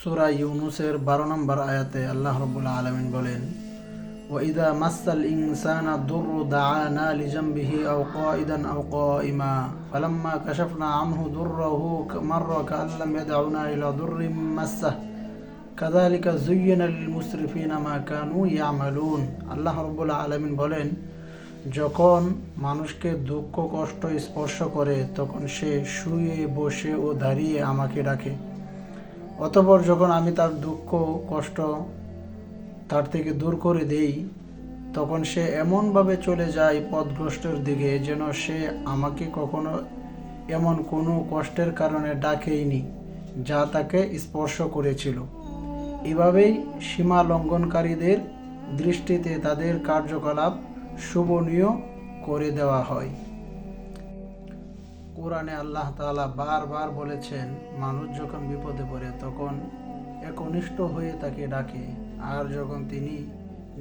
সূরা ইউনূসের 12 নম্বর আয়াতে আল্লাহ রাব্বুল আলামিন বলেন, وَإِذَا مَسَّ الْإِنسَانَ الضُّرُّ دَعَانَا لِجَنبِهِ أَوْ قَاعِدًا أَوْ قَائِمًا فَلَمَّا كَشَفْنَا عَنْهُ ضُرَّهُ مَرَّ كَأَن لَّمْ يَدْعُنَا إِلَى ضُرٍّ مَسَّهُ كَذَلِكَ زُيِّنَ لِلْمُسْرِفِينَ مَا كَانُوا يَعْمَلُونَ। আল্লাহ রাব্বুল আলামিন বলেন, যখন মানুষকে দুঃখ কষ্ট স্পর্শ করে তখন সে শুয়ে বসে ও দাঁড়িয়ে আমাকে ডাকে। অতঃপর যখন আমি তার দুঃখ কষ্ট তার থেকে দূর করে দেই, তখন সে এমনভাবে চলে যায় পথভ্রষ্টের দিকে যেন সে আমাকে কখনো এমন কোনো কষ্টের কারণে ডাকেইনি যা তাকে স্পর্শ করেছিল। এভাবেই সীমা লঙ্ঘনকারীদের দৃষ্টিতে তাদের কার্যকলাপ শোভনীয় করে দেওয়া হয়। কোরআনে আল্লাহ তাআলা বারবার বলেছেন, মানুষ যখন বিপদে পড়ে তখন একনিষ্ঠ হয়ে তাকে ডাকে, আর যখন তিনি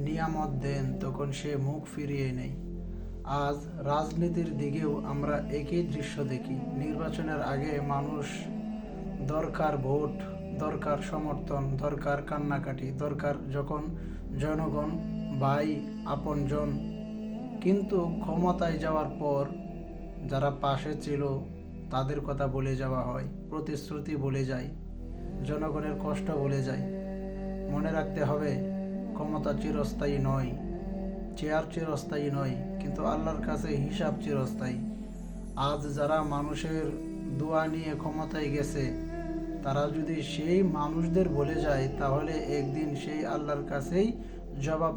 নিয়ামত দেন তখন সে মুখ ফিরিয়ে নেয়। আজ রাজনীতির দিকেও আমরা একই দৃশ্য দেখি। নির্বাচনের আগে মানুষ দরকার ভোট, দরকার সমর্থন, দরকার কান্নাকাটি, দরকার যখন জনগণ ভাই আপনজন, কিন্তু ক্ষমতায় যাওয়ার পর যারা পাশে ছিল তাদের কথা বলে যাওয়া হয়, প্রতিশ্রুতি বলে যায়, জনগণের কষ্ট বলে যায়। মনে রাখতে হবে, ক্ষমতা চিরস্থায়ী নয়, চেয়ার চিরস্থায়ী নয়, কিন্তু আল্লাহর কাছে হিসাব চিরস্থায়ী। আজ যারা মানুষের দোয়া নিয়ে ক্ষমতায় গেছে, তারা যদি সেই মানুষদের বলে যায় তাহলে একদিন সেই আল্লাহর কাছেই জবাব